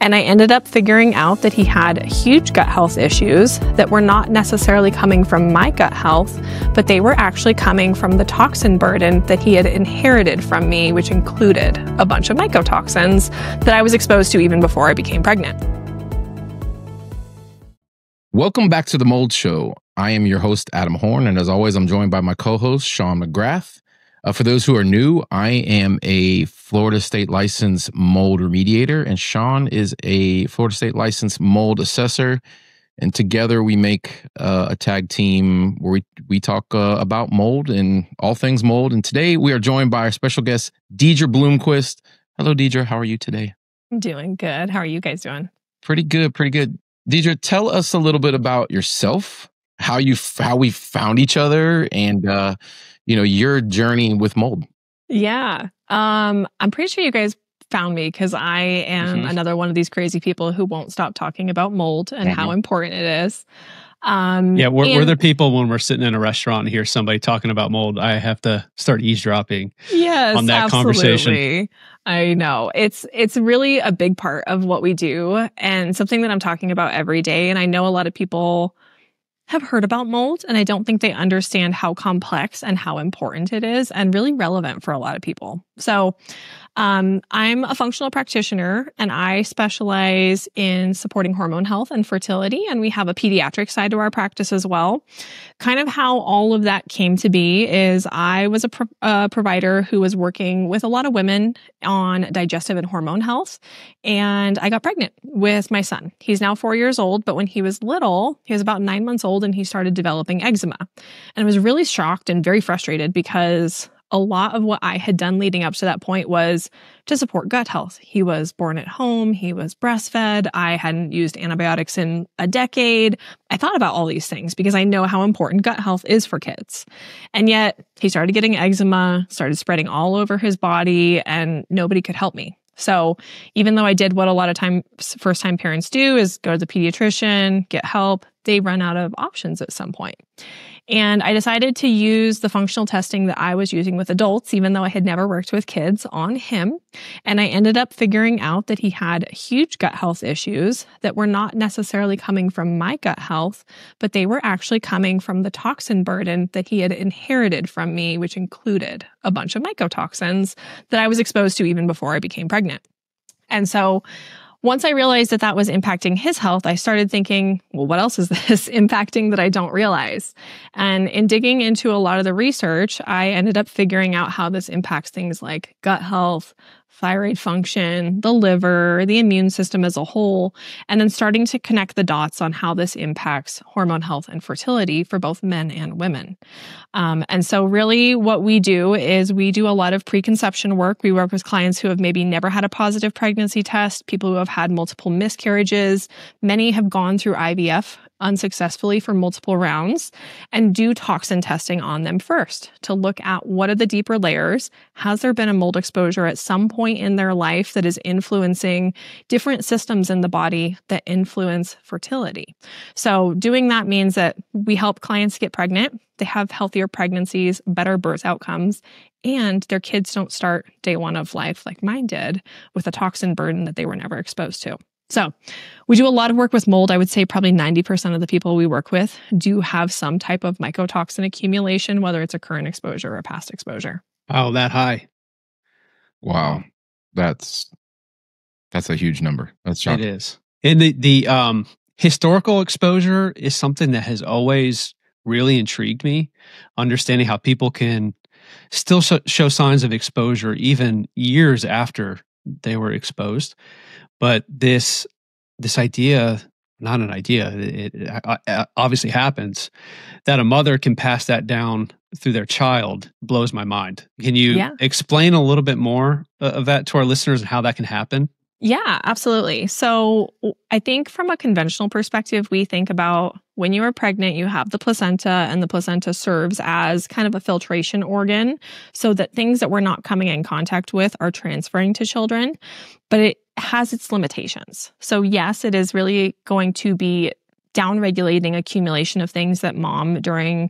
And I ended up figuring out that he had huge gut health issues that were not necessarily coming from my gut health, but they were actually coming from the toxin burden that he had inherited from me, which included a bunch of mycotoxins that I was exposed to even before I became pregnant. Welcome back to The Mold Show. I am your host, Adam Horn, and as always, I'm joined by my co-host, Sean McGrath. For those who are new, I am a Florida State licensed mold remediator, and Sean is a Florida State licensed mold assessor. And together we make a tag team where we talk about mold and all things mold. And today we are joined by our special guest, Deidre Bloomquist. Hello, Deidre. How are you today? I'm doing good. How are you guys doing? Pretty good. Pretty good. Deidre, tell us a little bit about yourself, how we found each other, and your journey with mold. Yeah, I'm pretty sure you guys found me because I am another one of these crazy people who won't stop talking about mold and how important it is. We're the people when we're sitting in a restaurant and hear somebody talking about mold, I have to start eavesdropping on that conversation. I know. It's really a big part of what we do and something that I'm talking about every day. And I know a lot of people have heard about mold, and I don't think they understand how complex and how important it is and really relevant for a lot of people. So I'm a functional practitioner, and I specialize in supporting hormone health and fertility, and we have a pediatric side to our practice as well. Kind of how all of that came to be is I was a provider who was working with a lot of women on digestive and hormone health, and I got pregnant with my son. He's now 4 years old, but when he was little, he was about 9 months old, and he started developing eczema. And I was really shocked and very frustrated because a lot of what I had done leading up to that point was to support gut health. He was born at home. He was breastfed. I hadn't used antibiotics in a decade. I thought about all these things because I know how important gut health is for kids. And yet he started getting eczema, started spreading all over his body, and nobody could help me. So even though I did what a lot of first-time parents do is go to the pediatrician, get help, they run out of options at some point. And I decided to use the functional testing that I was using with adults, even though I had never worked with kids, on him. And I ended up figuring out that he had huge gut health issues that were not necessarily coming from my gut health, but they were actually coming from the toxin burden that he had inherited from me, which included a bunch of mycotoxins that I was exposed to even before I became pregnant. And so once I realized that that was impacting his health, I started thinking, well, what else is this impacting that I don't realize? And in digging into a lot of the research, I ended up figuring out how this impacts things like gut health, thyroid function, the liver, the immune system as a whole, and then starting to connect the dots on how this impacts hormone health and fertility for both men and women. And so really what we do is we do a lot of preconception work. We work with clients who have maybe never had a positive pregnancy test, people who have had multiple miscarriages. Many have gone through IVF unsuccessfully for multiple rounds, and do toxin testing on them first to look at what are the deeper layers. Has there been a mold exposure at some point in their life that is influencing different systems in the body that influence fertility? So doing that means that we help clients get pregnant. They have healthier pregnancies, better birth outcomes, and their kids don't start day one of life like mine did with a toxin burden that they were never exposed to. So we do a lot of work with mold. I would say probably 90% of the people we work with do have some type of mycotoxin accumulation, whether it's a current exposure or a past exposure. Wow, that high. Wow. That's a huge number. That's shocking. It is. And the historical exposure is something that has always really intrigued me, understanding how people can still show signs of exposure even years after they were exposed. But this idea, not an idea, it obviously happens, that a mother can pass that down through their child blows my mind. Can you explain a little bit more of that to our listeners and how that can happen? Yeah, absolutely. So I think from a conventional perspective, we think about when you are pregnant, you have the placenta, and the placenta serves as kind of a filtration organ so that things that we're not coming in contact with are transferring to children, but it has its limitations. So yes, it is really going to be downregulating accumulation of things that mom during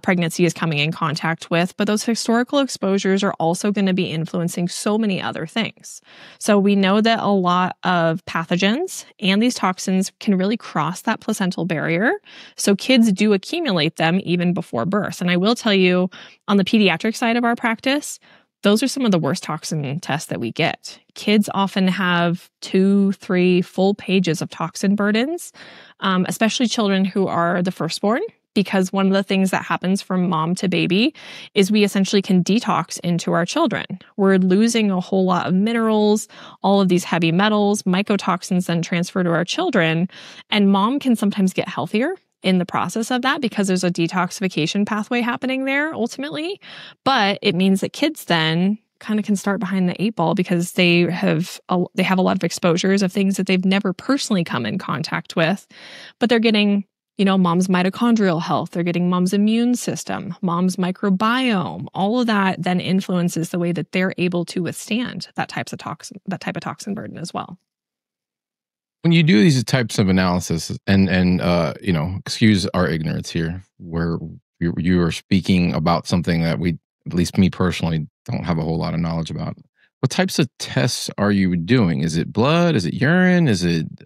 pregnancy is coming in contact with. But those historical exposures are also going to be influencing so many other things. So we know that a lot of pathogens and these toxins can really cross that placental barrier. So kids do accumulate them even before birth. And I will tell you, on the pediatric side of our practice, those are some of the worst toxin tests that we get. Kids often have 2, 3 full pages of toxin burdens, especially children who are the firstborn, because one of the things that happens from mom to baby is we essentially can detox into our children. We're losing a whole lot of minerals, all of these heavy metals, mycotoxins then transfer to our children, and mom can sometimes get healthier in the process of that because there's a detoxification pathway happening there ultimately. But it means that kids then kind of can start behind the 8 ball because they have a lot of exposures of things that they've never personally come in contact with, but they're getting, mom's mitochondrial health, they're getting mom's immune system, mom's microbiome. All of that then influences the way that they're able to withstand that type of toxin burden as well. When you do these types of analysis, and excuse our ignorance here, where you are speaking about something that we, at least me personally, don't have a whole lot of knowledge about. What types of tests are you doing? Is it blood? Is it urine?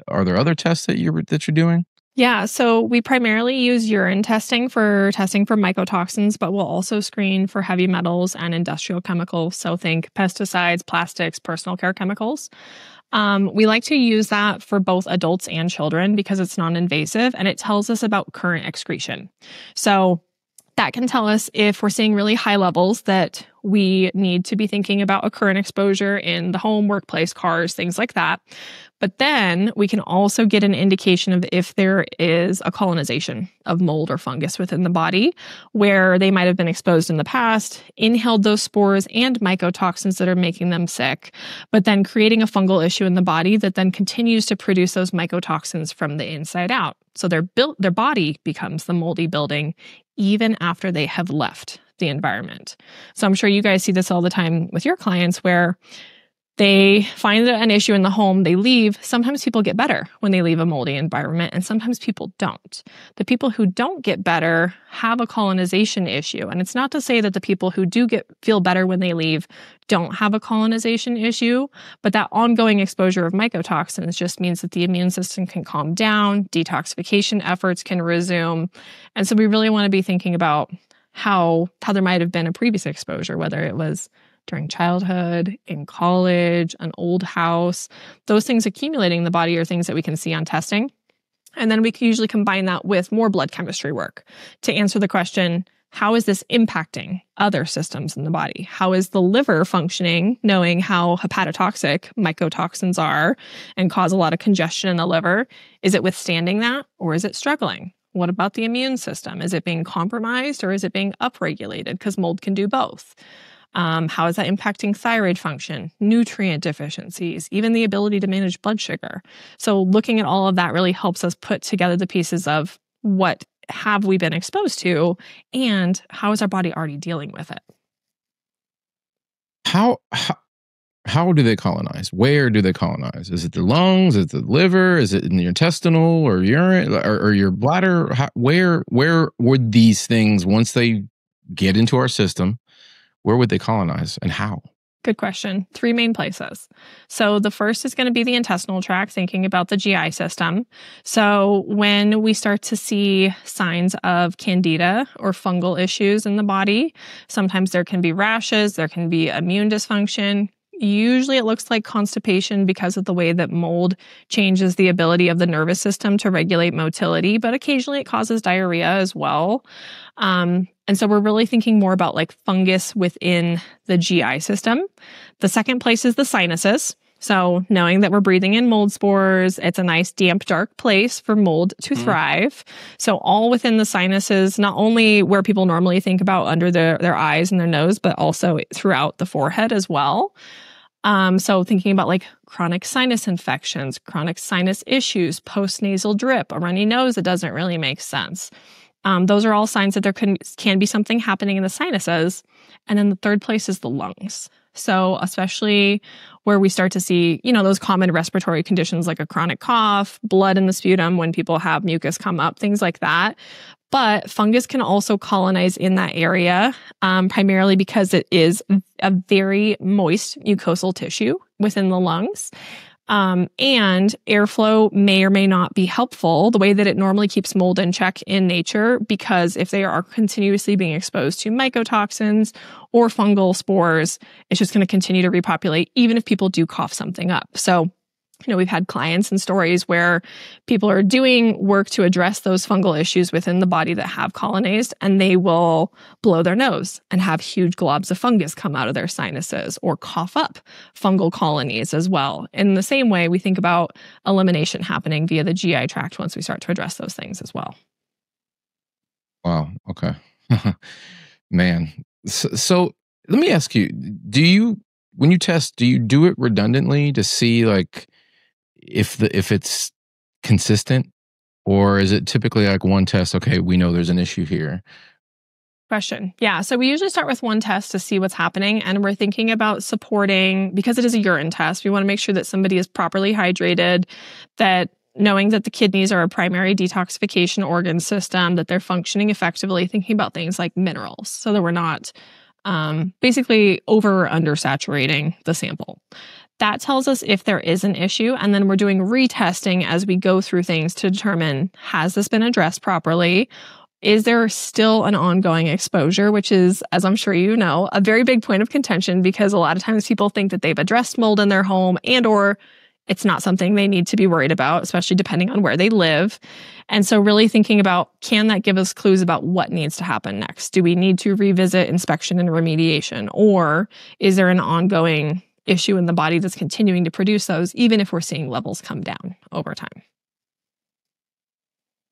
Are there other tests that you're doing? Yeah, so we primarily use urine testing for mycotoxins, but we'll also screen for heavy metals and industrial chemicals. So think pesticides, plastics, personal care chemicals. We like to use that for both adults and children because it's non-invasive and it tells us about current excretion. So that can tell us if we're seeing really high levels that we need to be thinking about a current exposure in the home, workplace, cars, things like that. But then we can also get an indication of if there is a colonization of mold or fungus within the body where they might have been exposed in the past, inhaled those spores and mycotoxins that are making them sick, but then creating a fungal issue in the body that then continues to produce those mycotoxins from the inside out. So their body becomes the moldy building even after they have left the environment. So I'm sure you guys see this all the time with your clients where they find an issue in the home, they leave. Sometimes people get better when they leave a moldy environment, and sometimes people don't. The people who don't get better have a colonization issue. And it's not to say that the people who do feel better when they leave don't have a colonization issue, but that ongoing exposure of mycotoxins just means that the immune system can calm down, detoxification efforts can resume. And so we really want to be thinking about how there might have been a previous exposure, whether it was during childhood, in college, an old house. Those things accumulating in the body are things that we can see on testing. And then we can usually combine that with more blood chemistry work to answer the question, how is this impacting other systems in the body? How is the liver functioning, knowing how hepatotoxic mycotoxins are and cause a lot of congestion in the liver? Is it withstanding that or is it struggling? What about the immune system? Is it being compromised or is it being upregulated? Because mold can do both. How is that impacting thyroid function, nutrient deficiencies, even the ability to manage blood sugar? So looking at all of that really helps us put together the pieces of what have we been exposed to and how is our body already dealing with it? How do they colonize? Where do they colonize? Is it the lungs? Is it the liver? Is it in your intestinal or urine or your bladder? Where would these things, once they get into our system, where would they colonize and how? Good question. 3 main places. So the first is going to be the intestinal tract, thinking about the GI system. So when we start to see signs of candida or fungal issues in the body, sometimes there can be rashes, there can be immune dysfunction. Usually it looks like constipation because of the way that mold changes the ability of the nervous system to regulate motility, but occasionally it causes diarrhea as well. And so we're really thinking more about like fungus within the GI system. The second place is the sinuses. So knowing that we're breathing in mold spores, it's a nice, damp, dark place for mold to thrive. So all within the sinuses, not only where people normally think about under their eyes and their nose, but also throughout the forehead as well. So thinking about like chronic sinus infections, chronic sinus issues, postnasal drip, a runny nose that doesn't really make sense. Those are all signs that there can be something happening in the sinuses. And then the third place is the lungs. So especially where we start to see, those common respiratory conditions like a chronic cough, blood in the sputum when people have mucus come up, things like that. But fungus can also colonize in that area, primarily because it is a very moist mucosal tissue within the lungs. And airflow may or may not be helpful the way that it normally keeps mold in check in nature, because if they are continuously being exposed to mycotoxins or fungal spores, it's just going to continue to repopulate, even if people do cough something up. So, we've had clients and stories where people are doing work to address those fungal issues within the body that have colonized, and they will blow their nose and have huge globs of fungus come out of their sinuses or cough up fungal colonies as well. In the same way, we think about elimination happening via the GI tract once we start to address those things as well. Wow. Okay. Man. So let me ask you, when you test, do you do it redundantly to see like if it's consistent, or is it typically like one test? Okay, we know there's an issue here. Question. Yeah. So we usually start with one test to see what's happening. And we're thinking about supporting, because it is a urine test, we want to make sure that somebody is properly hydrated, that knowing that the kidneys are a primary detoxification organ system, that they're functioning effectively, thinking about things like minerals so that we're not basically over or under saturating the sample. That tells us if there is an issue, and then we're doing retesting as we go through things to determine, has this been addressed properly? Is there still an ongoing exposure, which is, as I'm sure you know, a very big point of contention, because a lot of times people think that they've addressed mold in their home and or it's not something they need to be worried about, especially depending on where they live. And so really thinking about, can that give us clues about what needs to happen next? Do we need to revisit inspection and remediation? Or is there an ongoing issue in the body that's continuing to produce those, even if we're seeing levels come down over time?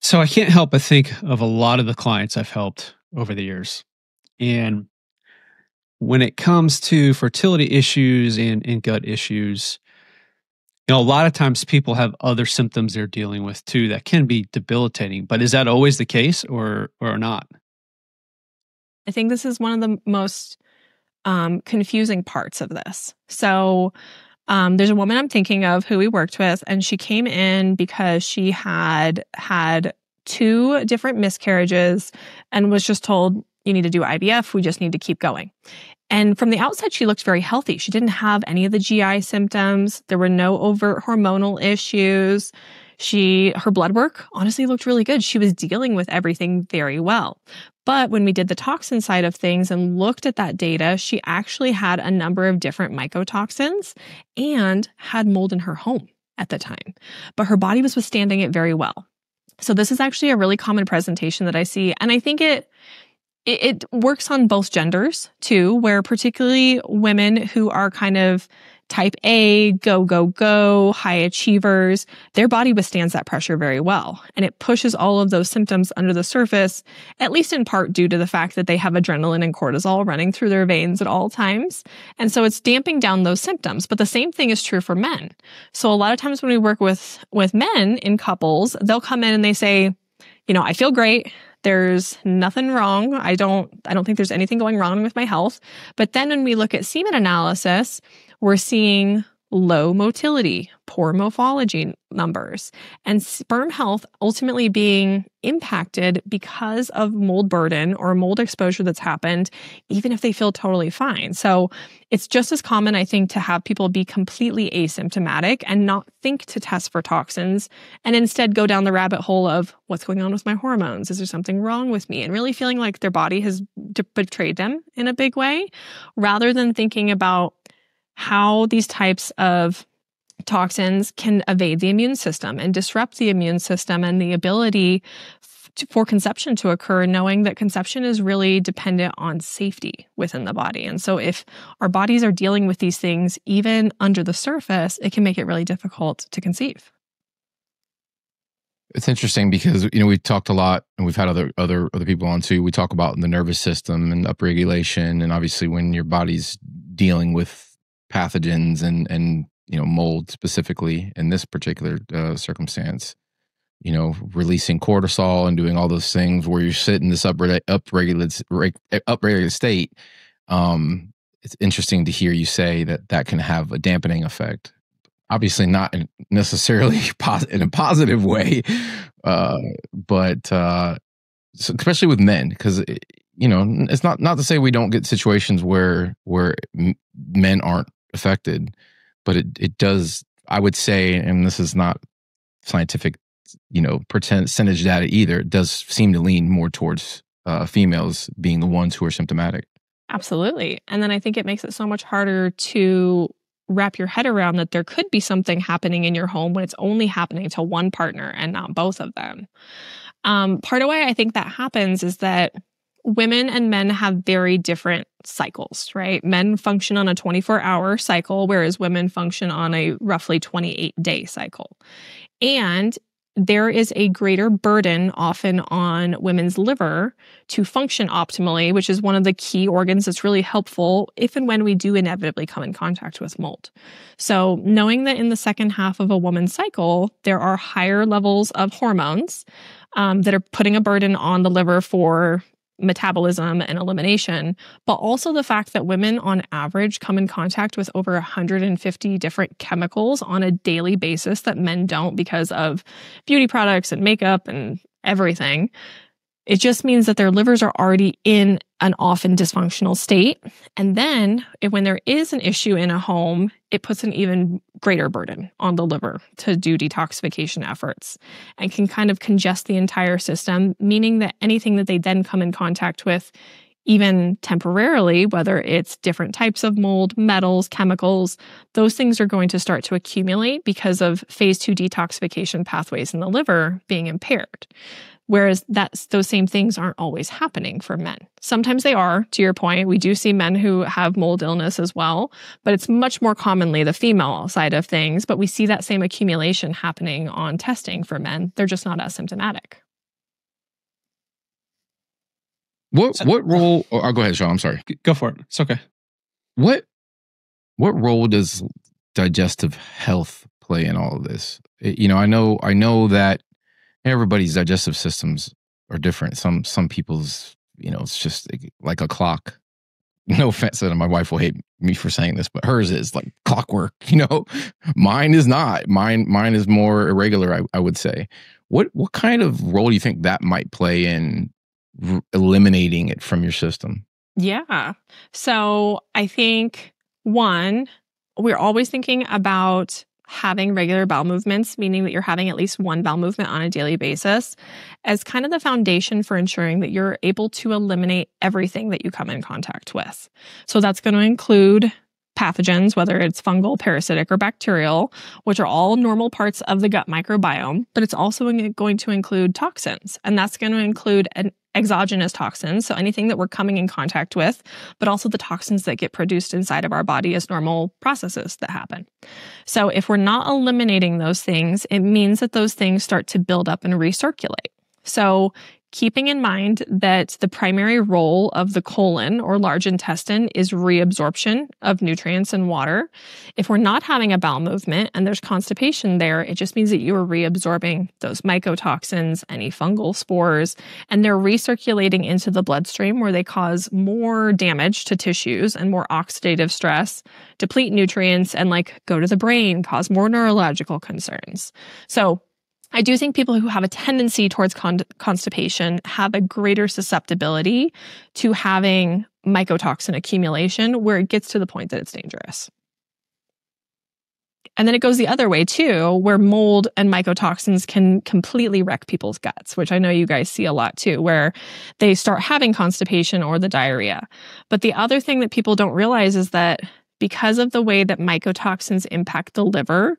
So I can't help but think of a lot of the clients I've helped over the years. And when it comes to fertility issues and gut issues, a lot of times people have other symptoms they're dealing with too that can be debilitating. But is that always the case or not? I think this is one of the most confusing parts of this. So there's a woman I'm thinking of who we worked with, and she came in because she had 2 different miscarriages and was just told, you need to do IVF. We just need to keep going. And from the outset, she looked very healthy. She didn't have any of the GI symptoms. There were no overt hormonal issues. Her blood work honestly looked really good. She was dealing with everything very well. But when we did the toxin side of things and looked at that data, she actually had a number of different mycotoxins and had mold in her home at the time. But her body was withstanding it very well. So this is actually a really common presentation that I see. And I think it works on both genders too, where particularly women who are kind of type A, go, high achievers, their body withstands that pressure very well. And it pushes all of those symptoms under the surface, at least in part due to the fact that they have adrenaline and cortisol running through their veins at all times. And so it's damping down those symptoms. But the same thing is true for men. So a lot of times when we work with men in couples, they'll come in and they say, I feel great. There's nothing wrong. I don't think there's anything going wrong with my health. But then when we look at semen analysis, we're seeing low motility, poor morphology numbers, and sperm health ultimately being impacted because of mold burden or mold exposure that's happened, even if they feel totally fine. So it's just as common, I think, to have people be completely asymptomatic and not think to test for toxins, and instead go down the rabbit hole of what's going on with my hormones? Is there something wrong with me? And really feeling like their body has betrayed them in a big way, rather than thinking about how these types of toxins can evade the immune system and disrupt the immune system and the ability for conception to occur, knowing that conception is really dependent on safety within the body. And so if our bodies are dealing with these things, even under the surface, it can make it really difficult to conceive. It's interesting because, we've talked a lot, and we've had other people on too. We talk about the nervous system and upregulation, and obviously when your body's dealing with pathogens and mold specifically in this particular circumstance, releasing cortisol and doing all those things where you sit in this upregulated state. it's interesting to hear you say that that can have a dampening effect. Obviously, not necessarily in a positive way, but so especially with men, because it's not to say we don't get situations where men aren't affected, but it does. I would say, and this is not scientific, percentage data either. It does seem to lean more towards females being the ones who are symptomatic. Absolutely. And then I think it makes it so much harder to wrap your head around that there could be something happening in your home when it's only happening to one partner and not both of them. Part of why I think that happens is that women and men have very different cycles, right? Men function on a 24-hour cycle, whereas women function on a roughly 28-day cycle. And there is a greater burden often on women's liver to function optimally, which is one of the key organs that's really helpful if and when we do inevitably come in contact with mold. So knowing that in the second half of a woman's cycle, there are higher levels of hormones that are putting a burden on the liver for metabolism and elimination, but also the fact that women on average come in contact with over 150 different chemicals on a daily basis that men don't because of beauty products and makeup and everything. It just means that their livers are already in an often dysfunctional state. And then when there is an issue in a home, it puts an even greater burden on the liver to do detoxification efforts and can kind of congest the entire system, meaning that anything that they then come in contact with, even temporarily, whether it's different types of mold, metals, chemicals, those things are going to start to accumulate because of phase 2 detoxification pathways in the liver being impaired. Whereas those same things aren't always happening for men. Sometimes they are, to your point. We do see men who have mold illness as well, but it's much more commonly the female side of things. But we see that same accumulation happening on testing for men. They're just not as symptomatic. What role? Oh, go ahead, Sean. I'm sorry. Go for it. It's okay. What role does digestive health play in all of this? I know that everybody's digestive systems are different. Some people's, it's just like a clock. No offense, and my wife will hate me for saying this, but hers is like clockwork. Mine is not. Mine is more irregular. I would say. What kind of role do you think that might play in eliminating it from your system? Yeah. So I think one, we're always thinking about having regular bowel movements, meaning that you're having at least one bowel movement on a daily basis, as kind of the foundation for ensuring that you're able to eliminate everything that you come in contact with. So that's going to include pathogens, whether it's fungal, parasitic, or bacterial, which are all normal parts of the gut microbiome, but it's also going to include toxins. And that's going to include an exogenous toxins, so anything that we're coming in contact with, but also the toxins that get produced inside of our body as normal processes that happen. So if we're not eliminating those things, it means that those things start to build up and recirculate. So keeping in mind that the primary role of the colon or large intestine is reabsorption of nutrients and water. If we're not having a bowel movement and there's constipation there, it just means that you are reabsorbing those mycotoxins, any fungal spores, and they're recirculating into the bloodstream where they cause more damage to tissues and more oxidative stress, deplete nutrients, and go to the brain, cause more neurological concerns. So I do think people who have a tendency towards constipation have a greater susceptibility to having mycotoxin accumulation where it gets to the point that it's dangerous. And then it goes the other way too, where mold and mycotoxins can completely wreck people's guts, which I know you guys see a lot too, where they start having constipation or the diarrhea. But the other thing that people don't realize is that because of the way that mycotoxins impact the liver,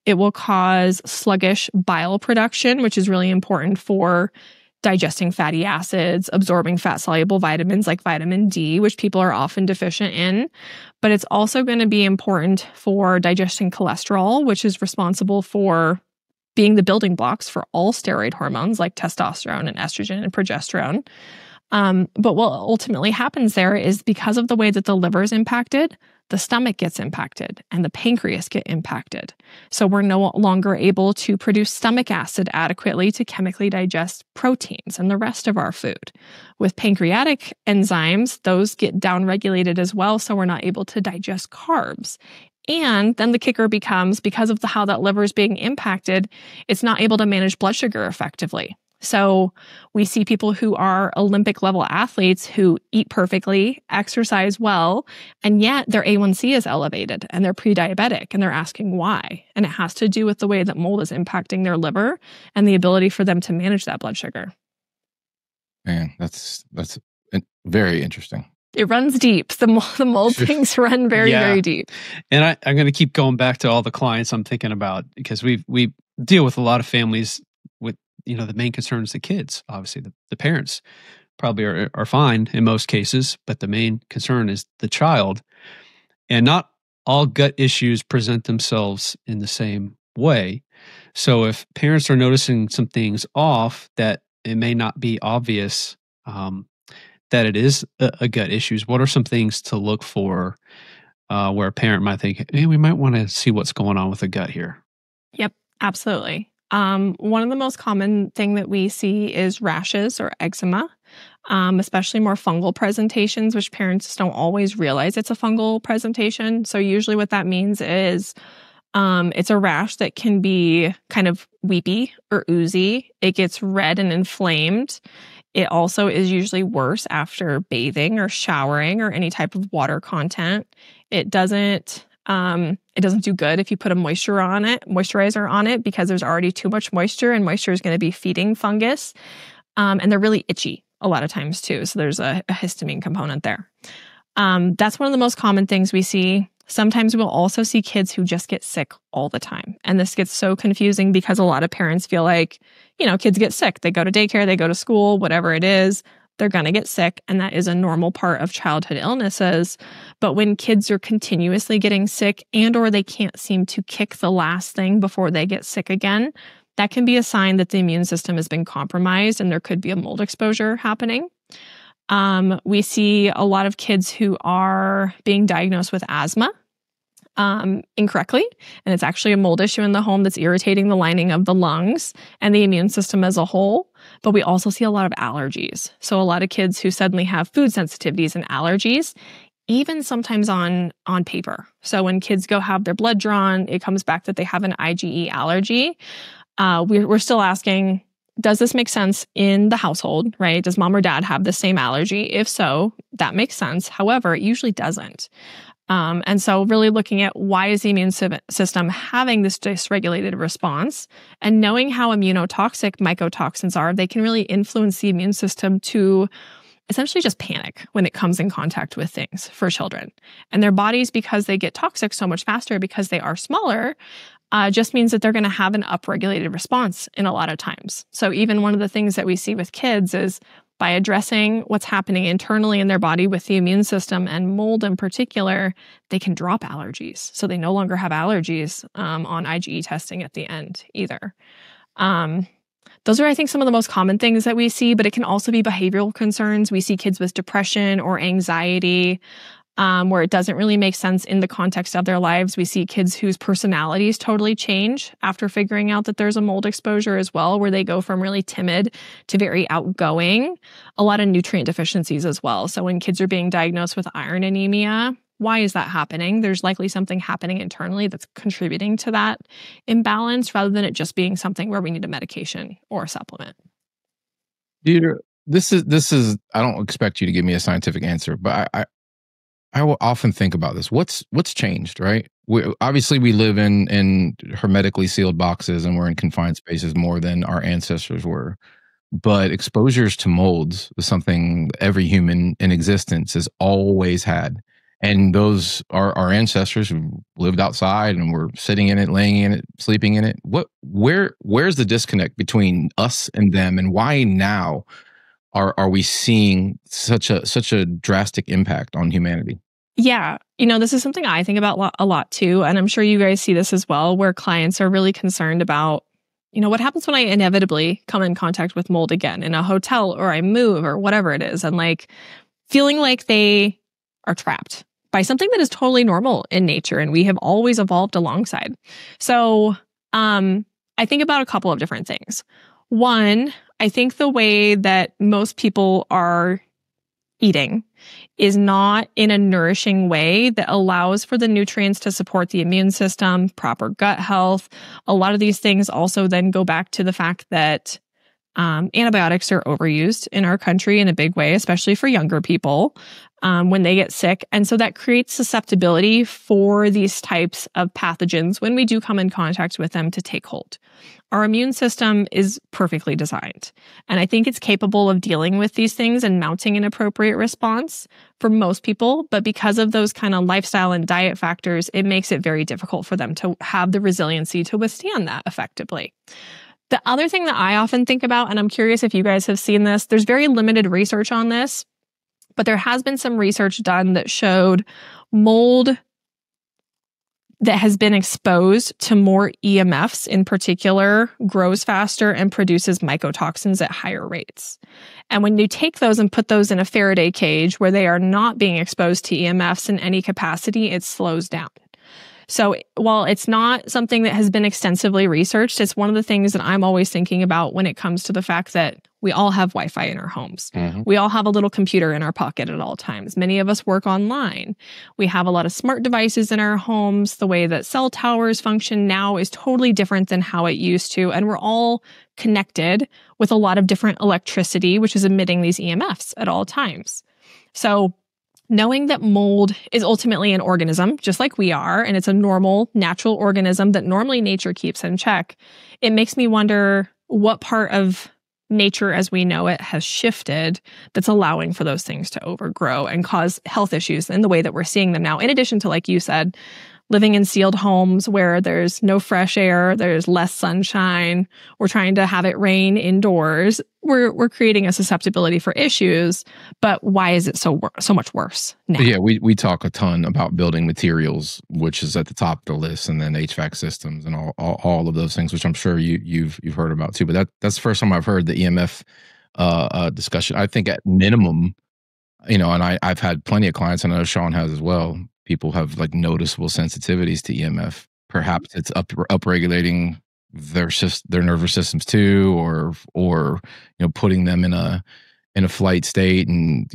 it will cause sluggish bile production, which is really important for digesting fatty acids, absorbing fat-soluble vitamins like vitamin D, which people are often deficient in. But it's also going to be important for digesting cholesterol, which is responsible for being the building blocks for all steroid hormones like testosterone and estrogen and progesterone. But what ultimately happens there is because of the way that the liver is impacted, the stomach gets impacted and the pancreas get impacted. So we're no longer able to produce stomach acid adequately to chemically digest proteins and the rest of our food. With pancreatic enzymes, those get downregulated as well, so we're not able to digest carbs. And then the kicker becomes, because of how that liver is being impacted, it's not able to manage blood sugar effectively. So we see people who are Olympic level athletes who eat perfectly, exercise well, and yet their A1C is elevated and they're pre-diabetic and they're asking why. And it has to do with the way that mold is impacting their liver and the ability for them to manage that blood sugar. Man, that's very interesting. It runs deep. The mold things run very deep. And I'm going to keep going back to all the clients I'm thinking about, because we deal with a lot of families with, the main concern is the kids. Obviously, the parents probably are fine in most cases, but the main concern is the child. And not all gut issues present themselves in the same way. So if parents are noticing some things off, that it may not be obvious that it is a gut issues, what are some things to look for where a parent might think, hey, we might want to see what's going on with the gut here? Yep, absolutely. One of the most common thing that we see is rashes or eczema, especially more fungal presentations, which parents don't always realize it's a fungal presentation. So usually what that means is it's a rash that can be kind of weepy or oozy. It gets red and inflamed. It also is usually worse after bathing or showering or any type of water content. It doesn't do good if you put a moisturizer on it, because there's already too much moisture, and moisture is going to be feeding fungus. And they're really itchy a lot of times too. So there's a histamine component there. That's one of the most common things we see. Sometimes we'll also see kids who just get sick all the time. And this gets so confusing because a lot of parents feel like, kids get sick. They go to daycare, they go to school, whatever it is, they're going to get sick. And that is a normal part of childhood illnesses. But when kids are continuously getting sick or they can't seem to kick the last thing before they get sick again, that can be a sign that the immune system has been compromised and there could be a mold exposure happening. We see a lot of kids who are being diagnosed with asthma incorrectly, and it's actually a mold issue in the home that's irritating the lining of the lungs and the immune system as a whole. But we also see a lot of allergies. So a lot of kids who suddenly have food sensitivities and allergies, even sometimes on paper. So when kids go have their blood drawn, it comes back that they have an IgE allergy. We're still asking, does this make sense in the household, right? Does mom or dad have the same allergy? If so, that makes sense. However, it usually doesn't. And so really looking at why is the immune system having this dysregulated response, and knowing how immunotoxic mycotoxins are, they can really influence the immune system to essentially just panic when it comes in contact with things for children. And their bodies, because they get toxic so much faster because they are smaller, just means that they're going to have an upregulated response in a lot of times. So even one of the things that we see with kids is by addressing what's happening internally in their body with the immune system and mold in particular, they can drop allergies. So they no longer have allergies on IgE testing at the end either. Those are, I think, some of the most common things that we see, but it can also be behavioral concerns. We see kids with depression or anxiety, where it doesn't really make sense in the context of their lives. We see kids whose personalities totally change after figuring out that there's a mold exposure as well, where they go from really timid to very outgoing. A lot of nutrient deficiencies as well. So when kids are being diagnosed with iron anemia, why is that happening? There's likely something happening internally that's contributing to that imbalance, rather than it just being something where we need a medication or a supplement. Deidre, this is I don't expect you to give me a scientific answer, but I will often think about this. What's changed, right? Obviously, we live in hermetically sealed boxes and we're in confined spaces more than our ancestors were. But exposures to molds is something every human in existence has always had. And those are our ancestors who lived outside and were sitting in it, laying in it, sleeping in it. Where's the disconnect between us and them, and why now are we seeing such a drastic impact on humanity? Yeah. This is something I think about a lot too. And I'm sure you guys see this as well, where clients are really concerned about, what happens when I inevitably come in contact with mold again in a hotel, or I move, or whatever it is, and feeling like they are trapped by something that is totally normal in nature and we have always evolved alongside. So I think about a couple of different things. One, I think the way that most people are eating is not in a nourishing way that allows for the nutrients to support the immune system, proper gut health. A lot of these things also then go back to the fact that antibiotics are overused in our country in a big way, especially for younger people when they get sick. And so that creates susceptibility for these types of pathogens when we do come in contact with them to take hold. Our immune system is perfectly designed, and I think it's capable of dealing with these things and mounting an appropriate response for most people. But because of those kind of lifestyle and diet factors, it makes it very difficult for them to have the resiliency to withstand that effectively. The other thing that I often think about, and I'm curious if you guys have seen this, there's very limited research on this, but there has been some research done that showed mold that has been exposed to more EMFs in particular grows faster and produces mycotoxins at higher rates. And when you take those and put those in a Faraday cage where they are not being exposed to EMFs in any capacity, it slows down. So while it's not something that has been extensively researched, it's one of the things that I'm always thinking about when it comes to the fact that we all have Wi-Fi in our homes. Mm-hmm. We all have a little computer in our pocket at all times. Many of us work online. We have a lot of smart devices in our homes. The way that cell towers function now is totally different than how it used to. And we're all connected with a lot of different electricity, which is emitting these EMFs at all times. So knowing that mold is ultimately an organism, just like we are, and it's a normal, natural organism that normally nature keeps in check, it makes me wonder what part of nature as we know it has shifted that's allowing for those things to overgrow and cause health issues in the way that we're seeing them now. In addition to, like you said, living in sealed homes where there's no fresh air, there's less sunshine, we're trying to have it rain indoors, we're creating a susceptibility for issues. But why is it so much worse now? Yeah, we talk a ton about building materials, which is at the top of the list, and then HVAC systems and all of those things, which I'm sure you've heard about too. But that's the first time I've heard the EMF discussion. I think at minimum, and I've had plenty of clients, and I know Sean has as well. People have like noticeable sensitivities to EMF. Perhaps it's upregulating their nervous systems too, or putting them in a flight state and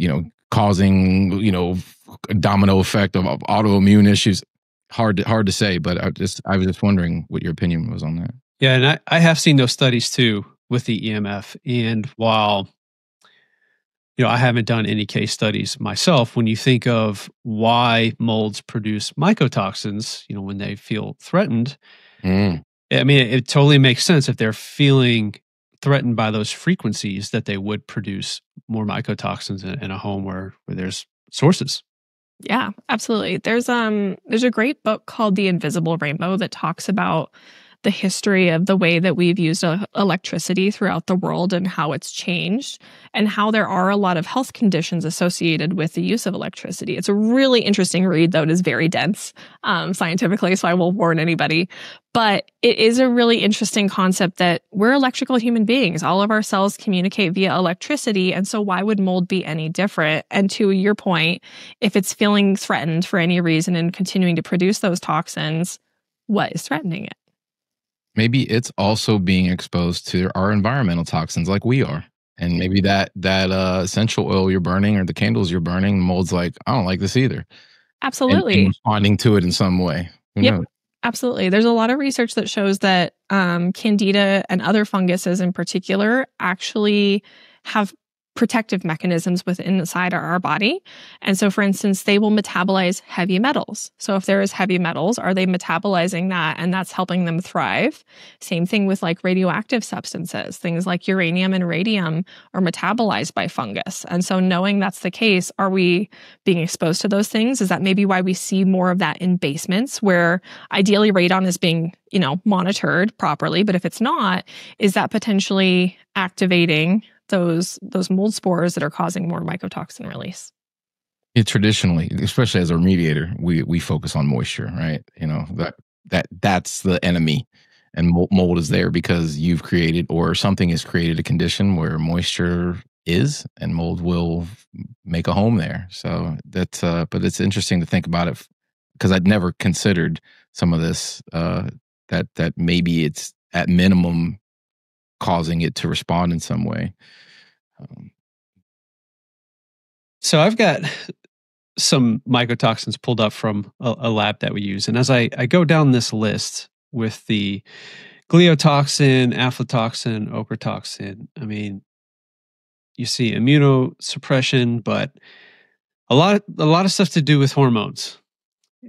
causing a domino effect of autoimmune issues. Hard to say, but I was just wondering what your opinion was on that. Yeah, and I have seen those studies too with the EMF, and while I haven't done any case studies myself, when you think of why molds produce mycotoxins, when they feel threatened, I mean, it totally makes sense if they're feeling threatened by those frequencies that they would produce more mycotoxins in a home where there's sources. Yeah, absolutely. There's a great book called The Invisible Rainbow that talks about the history of the way that we've used electricity throughout the world and how it's changed and how there are a lot of health conditions associated with the use of electricity. It's a really interesting read, though it is very dense scientifically, so I will warn anybody. But it is a really interesting concept that we're electrical human beings. All of our cells communicate via electricity, and so why would mold be any different? And to your point, if it's feeling threatened for any reason and continuing to produce those toxins, what is threatening it? Maybe it's also being exposed to our environmental toxins like we are. And maybe that essential oil you're burning or the candles you're burning, mold's like, I don't like this either. Absolutely. And responding to it in some way. Who knows? Absolutely. There's a lot of research that shows that candida and other funguses in particular actually have protective mechanisms inside our body. And so, for instance, they will metabolize heavy metals. So if there is heavy metals, are they metabolizing that? And that's helping them thrive. Same thing with like radioactive substances. Things like uranium and radium are metabolized by fungus. And so knowing that's the case, are we being exposed to those things? Is that maybe why we see more of that in basements where ideally radon is being, monitored properly? But if it's not, is that potentially activating those mold spores that are causing more mycotoxin release? Traditionally, especially as a remediator, we focus on moisture, right? That's the enemy, and mold is there because you've created or something has created a condition where moisture is, and mold will make a home there. So that's, but it's interesting to think about it because I'd never considered some of this, that maybe it's at minimum causing it to respond in some way. So I've got some mycotoxins pulled up from a lab that we use. And as I go down this list with the gliotoxin, aflatoxin, ochratoxin, I mean, you see immunosuppression, but a lot of stuff to do with hormones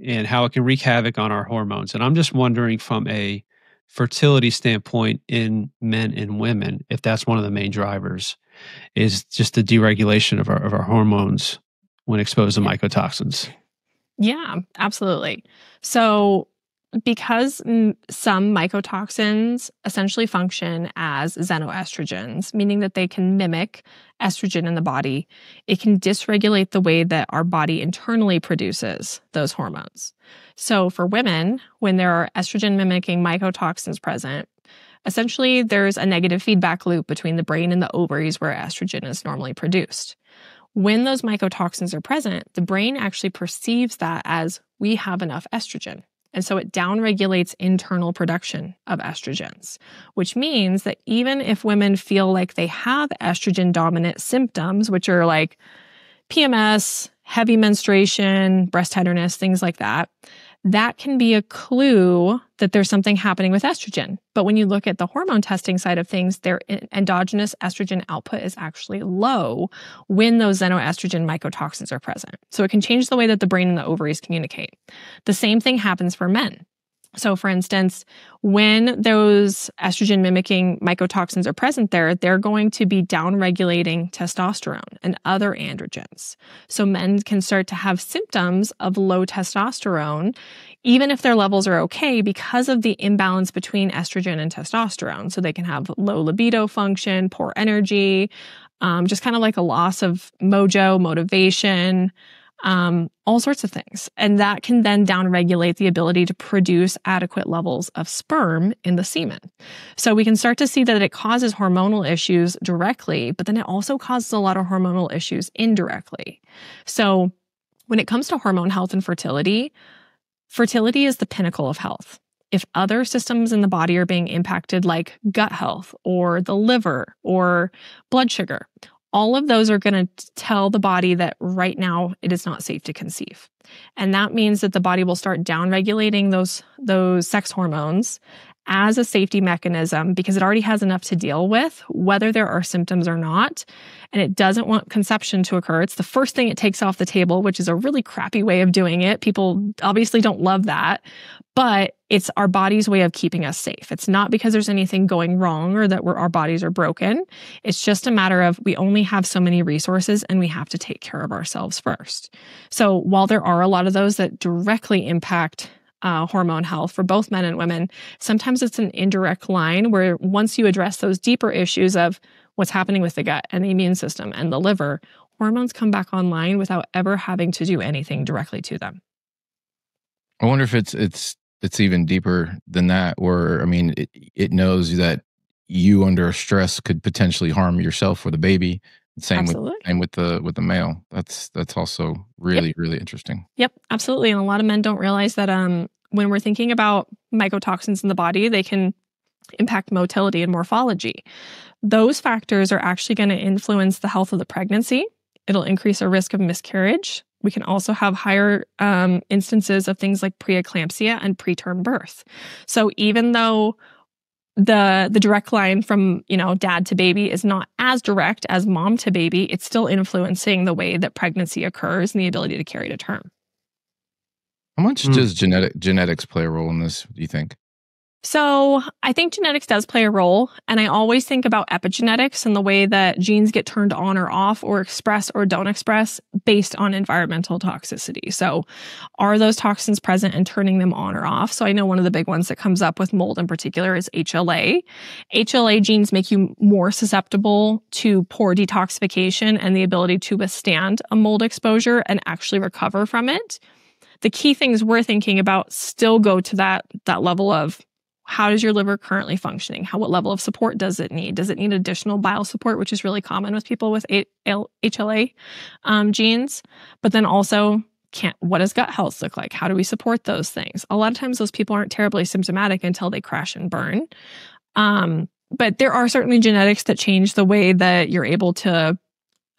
and how it can wreak havoc on our hormones. And I'm just wondering from a fertility standpoint in men and women, if that's one of the main drivers, is just the deregulation of our hormones when exposed to mycotoxins. Yeah, absolutely. So because some mycotoxins essentially function as xenoestrogens, meaning that they can mimic estrogen in the body, it can dysregulate the way that our body internally produces those hormones. So for women, when there are estrogen mimicking mycotoxins present, essentially there's a negative feedback loop between the brain and the ovaries where estrogen is normally produced. When those mycotoxins are present, the brain actually perceives that as we have enough estrogen. And so it downregulates internal production of estrogens, which means that even if women feel like they have estrogen dominant symptoms, which are like PMS, heavy menstruation, breast tenderness, things like that, that can be a clue that there's something happening with estrogen. But when you look at the hormone testing side of things, their endogenous estrogen output is actually low when those xenoestrogen mycotoxins are present. So it can change the way that the brain and the ovaries communicate. The same thing happens for men. So for instance, when those estrogen mimicking mycotoxins are present there, they're going to be downregulating testosterone and other androgens. So men can start to have symptoms of low testosterone, even if their levels are okay, because of the imbalance between estrogen and testosterone. So they can have low libido function, poor energy, just kind of like a loss of mojo, motivation, all sorts of things. And that can then downregulate the ability to produce adequate levels of sperm in the semen. So we can start to see that it causes hormonal issues directly, but then it also causes a lot of hormonal issues indirectly. So when it comes to hormone health and fertility, fertility is the pinnacle of health. If other systems in the body are being impacted, like gut health or the liver or blood sugar, all of those are going to tell the body that right now it is not safe to conceive. And that means that the body will start downregulating those sex hormones as a safety mechanism because it already has enough to deal with, whether there are symptoms or not. And it doesn't want conception to occur. It's the first thing it takes off the table, which is a really crappy way of doing it. People obviously don't love that, but it's our body's way of keeping us safe. It's not because there's anything going wrong or that our bodies are broken. It's just a matter of we only have so many resources and we have to take care of ourselves first. So while there are a lot of those that directly impact hormone health for both men and women, sometimes it's an indirect line where once you address those deeper issues of what's happening with the gut and the immune system and the liver, hormones come back online without ever having to do anything directly to them. I wonder if it's even deeper than that, where, I mean, it knows that you under stress could potentially harm yourself or the baby. Same with the male. That's also really interesting. Yep, absolutely. And a lot of men don't realize that when we're thinking about mycotoxins in the body, they can impact motility and morphology. Those factors are actually going to influence the health of the pregnancy. It'll increase our risk of miscarriage. We can also have higher instances of things like preeclampsia and preterm birth. So even though the direct line from, dad to baby is not as direct as mom to baby, it's still influencing the way that pregnancy occurs and the ability to carry to term. How much does genetics play a role in this, do you think? So I think genetics does play a role. And I always think about epigenetics and the way that genes get turned on or off or express or don't express based on environmental toxicity. So are those toxins present and turning them on or off? So I know one of the big ones that comes up with mold in particular is HLA. HLA genes make you more susceptible to poor detoxification and the ability to withstand a mold exposure and actually recover from it. The key things we're thinking about still go to that level of how is your liver currently functioning? What level of support does it need? Does it need additional bile support, which is really common with people with HLA genes? But then also, what does gut health look like? How do we support those things? A lot of times those people aren't terribly symptomatic until they crash and burn. But there are certainly genetics that change the way that you're able to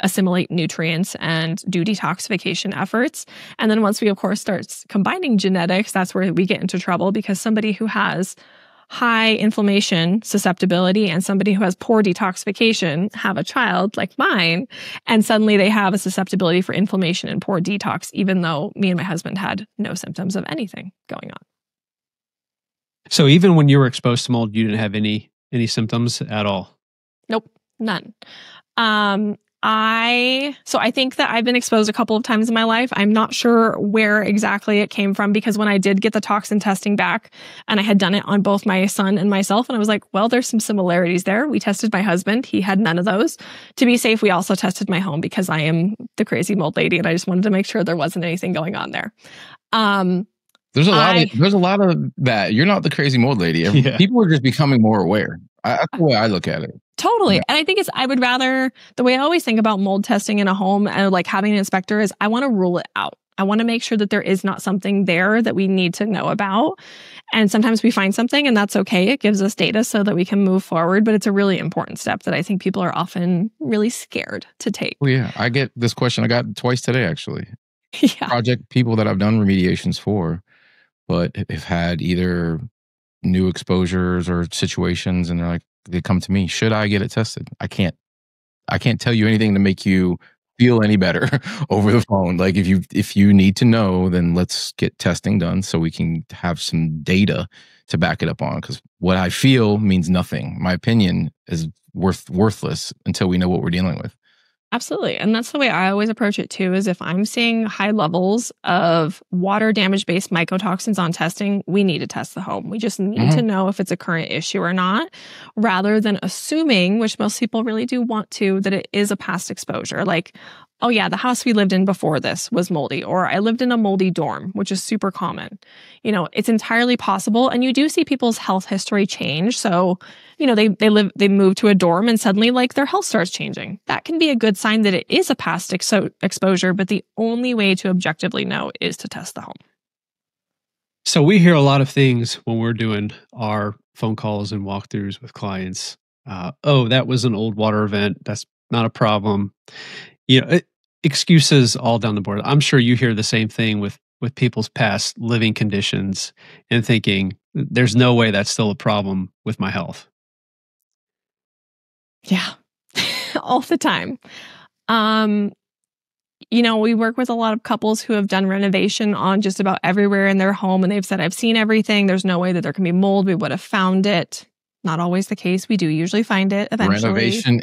assimilate nutrients and do detoxification efforts. And then once we, of course, start combining genetics, that's where we get into trouble, because somebody who has high inflammation susceptibility and somebody who has poor detoxification have a child like mine, and suddenly they have a susceptibility for inflammation and poor detox, even though me and my husband had no symptoms of anything going on. So even when you were exposed to mold, you didn't have any symptoms at all? Nope, none. I think that I've been exposed a couple of times in my life. I'm not sure where exactly it came from, because when I did get the toxin testing back, and I had done it on both my son and myself, and I was like, well, there's some similarities there. We tested my husband. He had none of those. To be safe, we also tested my home, because I am the crazy mold lady, and I just wanted to make sure there wasn't anything going on there. There's a lot of that. You're not the crazy mold lady. People are just becoming more aware. That's the way I look at it. Totally. Yeah. And I think I would rather, the way I always think about mold testing in a home and like having an inspector is, I want to rule it out. I want to make sure that there is not something there that we need to know about. And sometimes we find something, and that's okay. It gives us data so that we can move forward. But it's a really important step that I think people are often really scared to take. Well, yeah. I get this question. I got twice today, actually. Yeah. Project people that I've done remediations for, but have had either new exposures or situations, and they come to me, should I get it tested? I can't tell you anything to make you feel any better over the phone. Like if you need to know, then let's get testing done so we can have some data to back it up on, because what I feel means nothing. My opinion is worthless until we know what we're dealing with. Absolutely. And that's the way I always approach it too, is if I'm seeing high levels of water damage-based mycotoxins on testing, we need to test the home. We just need to know if it's a current issue or not, rather than assuming, which most people really do want to, that it is a past exposure. Like, oh yeah, the house we lived in before this was moldy, or I lived in a moldy dorm, which is super common. It's entirely possible. And you do see people's health history change. So, they move to a dorm and suddenly like their health starts changing. That can be a good sign that it is a past exposure, but the only way to objectively know is to test the home. So we hear a lot of things when we're doing our phone calls and walkthroughs with clients. Oh, that was an old water event. That's not a problem. Excuses all down the board. I'm sure you hear the same thing with people's past living conditions and thinking, there's no way that's still a problem with my health. Yeah, all the time. We work with a lot of couples who have done renovation on just about everywhere in their home, and they've said, I've seen everything. There's no way that there can be mold. We would have found it. Not always the case. We do usually find it eventually. Renovation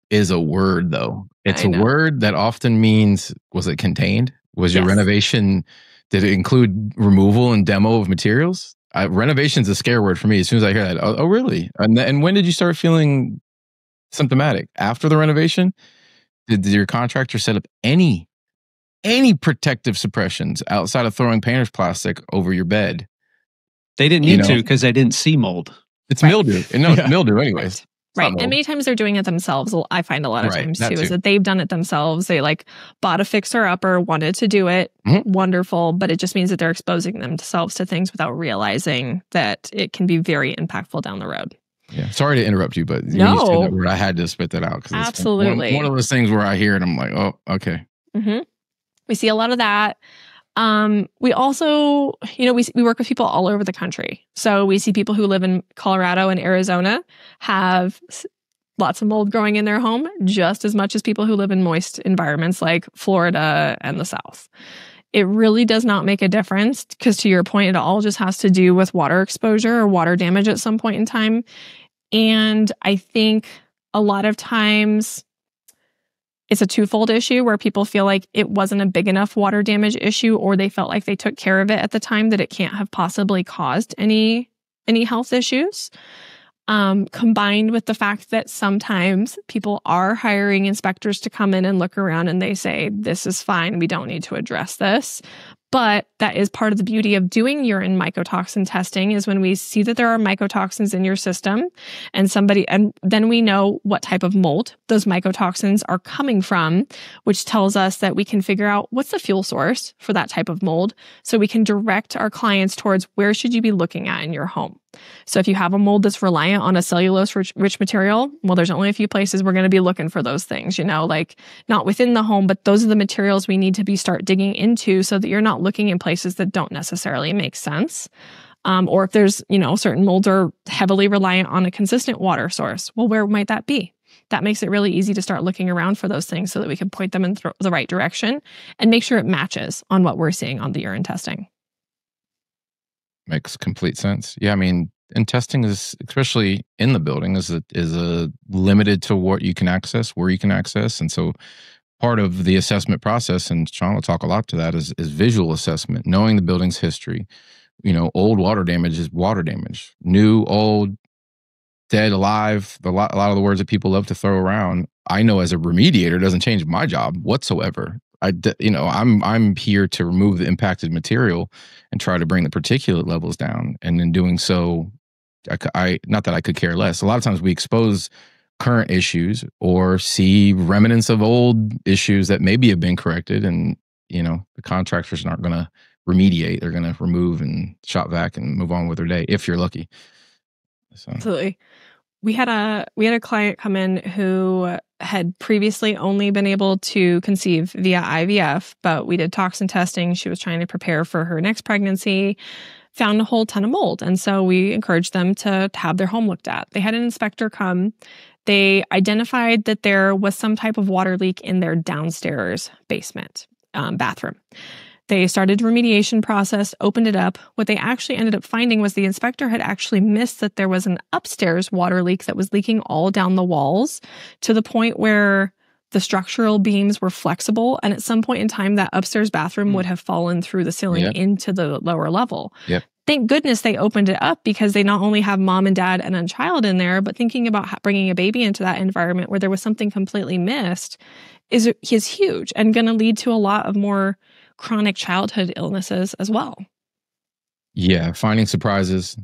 is a word, though. It's a word that often means, was it contained? Was your renovation, did it include removal and demo of materials? Renovation's a scare word for me. As soon as I hear that, oh really? And when did you start feeling symptomatic? After the renovation? Did your contractor set up any protective suppressions outside of throwing painter's plastic over your bed? They didn't need to, because they didn't see mold. It's mildew. No, it's mildew anyways. Right. And many times they're doing it themselves. I find a lot of times too, is that they've done it themselves. They bought a fixer-upper, wanted to do it. Wonderful. But it just means that they're exposing themselves to things without realizing that it can be very impactful down the road. Yeah. Sorry to interrupt you, but no. You said that word, I had to spit that out. Absolutely. One of those things where I hear it, I'm like, oh, okay. We see a lot of that. We also, we work with people all over the country. So we see people who live in Colorado and Arizona have lots of mold growing in their home, just as much as people who live in moist environments like Florida and the South. It really does not make a difference, because to your point, it all just has to do with water exposure or water damage at some point in time. And I think a lot of times it's a twofold issue where people feel like it wasn't a big enough water damage issue, or they felt like they took care of it at the time, that it can't have possibly caused any health issues. Combined with the fact that sometimes people are hiring inspectors to come in and look around and they say, this is fine, we don't need to address this. But that is part of the beauty of doing urine mycotoxin testing, is when we see that there are mycotoxins in your system and then we know what type of mold those mycotoxins are coming from, which tells us that we can figure out what's the fuel source for that type of mold, so we can direct our clients towards where should you be looking at in your home. So if you have a mold that's reliant on a cellulose-rich material, well, there's only a few places we're going to be looking for those things, like not within the home, but those are the materials we need to start digging into, so that you're not looking in places that don't necessarily make sense. Or if there's, certain molds are heavily reliant on a consistent water source, well, where might that be? That makes it really easy to start looking around for those things so that we can point them in the right direction and make sure it matches on what we're seeing on the urine testing. Makes complete sense. Yeah, I mean, and testing is, especially in the building, is limited to what you can access, where you can access. And so part of the assessment process, and Sean will talk a lot to that, is visual assessment, knowing the building's history. Old water damage is water damage. New, old, dead, alive, a lot of the words that people love to throw around. I know as a remediator, it doesn't change my job whatsoever. I'm here to remove the impacted material and try to bring the particulate levels down. And in doing so, I not that I could care less. A lot of times we expose current issues or see remnants of old issues that maybe have been corrected, and the contractors aren't going to remediate. They're going to remove and shop vac and move on with their day, if you're lucky. So. Absolutely. We had a client come in who had previously only been able to conceive via IVF, but we did toxin testing. She was trying to prepare for her next pregnancy, found a whole ton of mold. And so we encouraged them to have their home looked at. They had an inspector come. They identified that there was some type of water leak in their downstairs basement bathroom. They started a remediation process, opened it up. What they actually ended up finding was the inspector had actually missed that there was an upstairs water leak that was leaking all down the walls, to the point where the structural beams were flexible. And at some point in time, that upstairs bathroom would have fallen through the ceiling into the lower level. Yep. Thank goodness they opened it up, because they not only have mom and dad and a child in there, but thinking about bringing a baby into that environment where there was something completely missed is huge, and going to lead to a lot of more chronic childhood illnesses as well. Yeah, finding surprises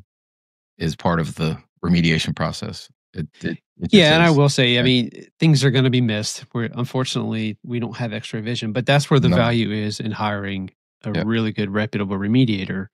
is part of the remediation process. It and I will say, I mean, things are going to be missed. Unfortunately, we don't have X-ray vision, but that's where the value is in hiring a really good, reputable remediator.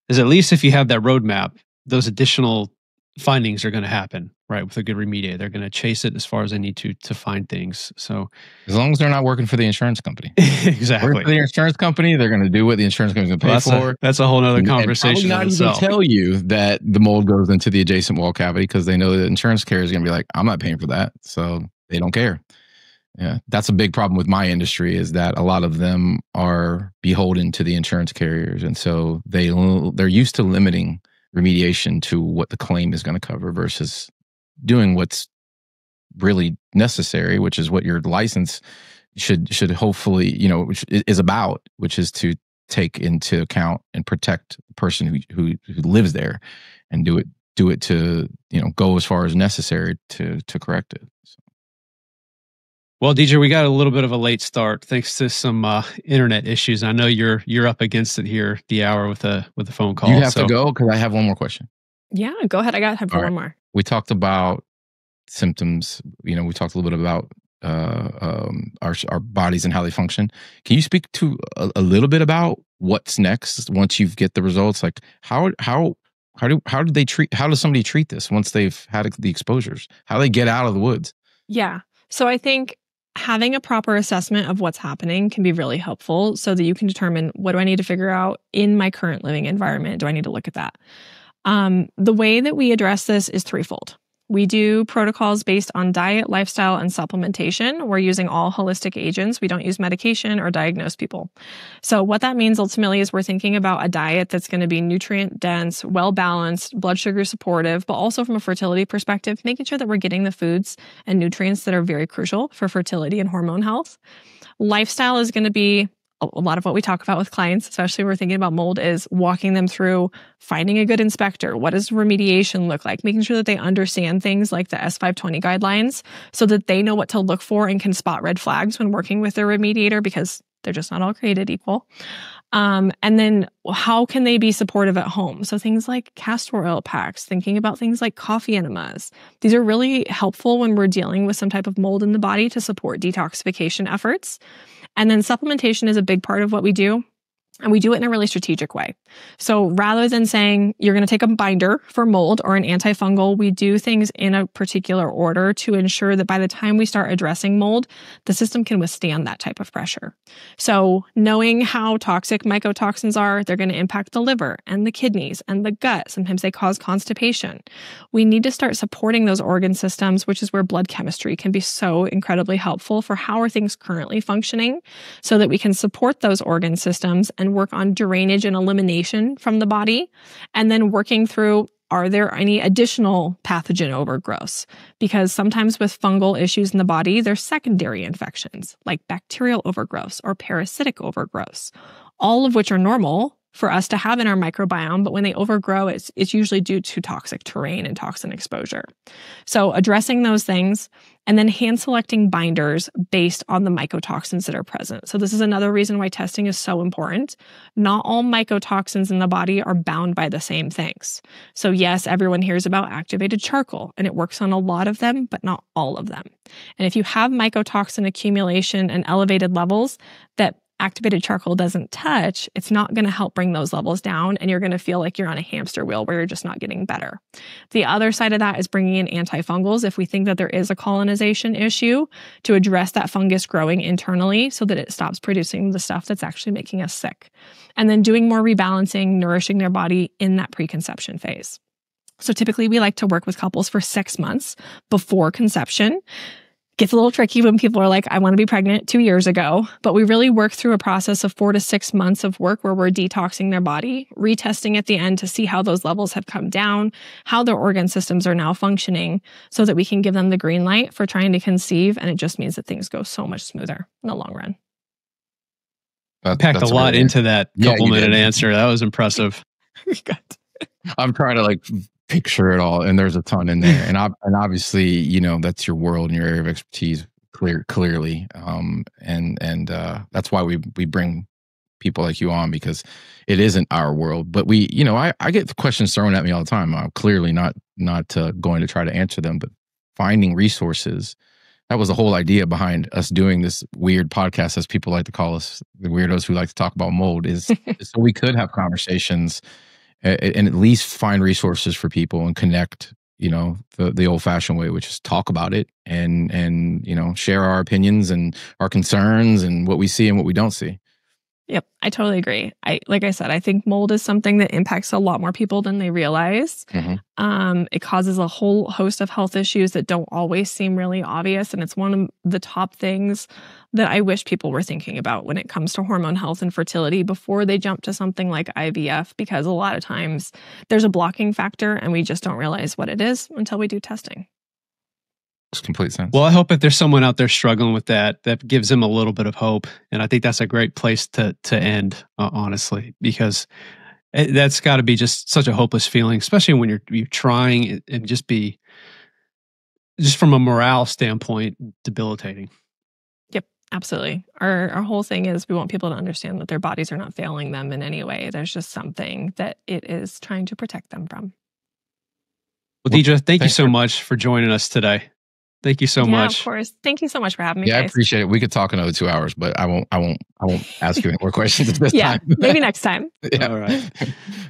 Is at least if you have that roadmap, those additional findings are going to happen, right? With a good remediator, they're going to chase it as far as they need to find things. So as long as they're not working for the insurance company. Exactly. Working for the insurance company, they're going to do what the insurance company is going to pay for. That's a whole other conversation. And probably not even tell you that the mold goes into the adjacent wall cavity, because they know the insurance carrier is going to be like, I'm not paying for that. So they don't care. Yeah. That's a big problem with my industry, is that a lot of them are beholden to the insurance carriers. And so they're used to limiting remediation to what the claim is going to cover versus doing what's really necessary, which is what your license should hopefully, which is about, which is to take into account and protect the person who lives there, and do it to, go as far as necessary to correct it. So. Well, Deidre, we got a little bit of a late start thanks to some internet issues. I know you're up against it here, the hour with a phone call. You have to go, because I have one more question. Yeah, go ahead. I got time for one more. We talked about symptoms. We talked a little bit about our bodies and how they function. Can you speak to a little bit about what's next once you get the results? Like how does somebody treat this once they've had the exposures? How do they get out of the woods? Yeah. So I think having a proper assessment of what's happening can be really helpful, so that you can determine, what do I need to figure out in my current living environment? Do I need to look at that? The way that we address this is threefold. We do protocols based on diet, lifestyle, and supplementation. We're using all holistic agents. We don't use medication or diagnose people. So what that means ultimately is we're thinking about a diet that's going to be nutrient dense, well-balanced, blood sugar supportive, but also from a fertility perspective, making sure that we're getting the foods and nutrients that are very crucial for fertility and hormone health. Lifestyle is going to be a lot of what we talk about with clients, especially when we're thinking about mold, is walking them through finding a good inspector. What does remediation look like? Making sure that they understand things like the S520 guidelines, so that they know what to look for and can spot red flags when working with their remediator, because they're just not all created equal. And then how can they be supportive at home? So things like castor oil packs, thinking about things like coffee enemas. These are really helpful when we're dealing with some type of mold in the body to support detoxification efforts. And then supplementation is a big part of what we do. And we do it in a really strategic way. So rather than saying you're going to take a binder for mold or an antifungal, we do things in a particular order to ensure that by the time we start addressing mold, the system can withstand that type of pressure. So knowing how toxic mycotoxins are, they're going to impact the liver and the kidneys and the gut. Sometimes they cause constipation. We need to start supporting those organ systems, which is where blood chemistry can be so incredibly helpful for how are things currently functioning so that we can support those organ systems and work on drainage and elimination from the body, and then working through, are there any additional pathogen overgrowths? Because sometimes with fungal issues in the body, there's secondary infections like bacterial overgrowths or parasitic overgrowths, all of which are normal for us to have in our microbiome, but when they overgrow, it's usually due to toxic terrain and toxin exposure. So addressing those things and then hand selecting binders based on the mycotoxins that are present. So this is another reason why testing is so important. Not all mycotoxins in the body are bound by the same things. So yes, everyone hears about activated charcoal and it works on a lot of them, but not all of them. And if you have mycotoxin accumulation and elevated levels that activated charcoal doesn't touch, it's not going to help bring those levels down, and you're going to feel like you're on a hamster wheel where you're just not getting better. The other side of that is bringing in antifungals if we think that there is a colonization issue to address that fungus growing internally so that it stops producing the stuff that's actually making us sick. And then doing more rebalancing, nourishing their body in that preconception phase. So typically we like to work with couples for 6 months before conception. Gets a little tricky when people are like, I want to be pregnant 2 years ago, but we really work through a process of 4 to 6 months of work where we're detoxing their body, retesting at the end to see how those levels have come down, how their organ systems are now functioning so that we can give them the green light for trying to conceive. And it just means that things go so much smoother in the long run. Packed a lot into that couple-minute answer. That was impressive. I'm trying to picture it all, and there's a ton in there, and obviously, that's your world and your area of expertise clearly, and that's why we bring people like you on, because it isn't our world. But I get the questions thrown at me all the time. I'm clearly not going to try to answer them, but finding resources. That was the whole idea behind us doing this weird podcast, as people like to call us, the weirdos who like to talk about mold, is so we could have conversations and at least find resources for people and connect, the old-fashioned way, which is talk about it and share our opinions and our concerns and what we see and what we don't see. Yep, I totally agree. Like I said, I think mold is something that impacts a lot more people than they realize. Mm-hmm. It causes a whole host of health issues that don't always seem really obvious. And it's one of the top things that I wish people were thinking about when it comes to hormone health and fertility before they jump to something like IVF, because a lot of times there's a blocking factor and we just don't realize what it is until we do testing. Makes complete sense. Well, I hope if there's someone out there struggling with that gives them a little bit of hope. And I think that's a great place to end, honestly, because that's got to be just such a hopeless feeling, especially when you're trying and just from a morale standpoint, debilitating. Yep, absolutely. Our whole thing is we want people to understand that their bodies are not failing them in any way. There's just something that it is trying to protect them from. Well, Deidre, thank you so much for joining us today. Thank you so much. Of course. Thank you so much for having me. Yeah, guys. I appreciate it. We could talk another 2 hours, but I won't ask you any more questions at this time. Maybe next time. Yeah. All right.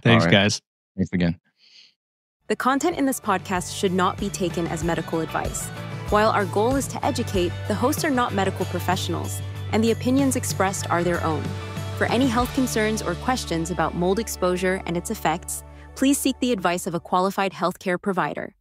Thanks, guys. Thanks again. The content in this podcast should not be taken as medical advice. While our goal is to educate, the hosts are not medical professionals, and the opinions expressed are their own. For any health concerns or questions about mold exposure and its effects, please seek the advice of a qualified healthcare provider.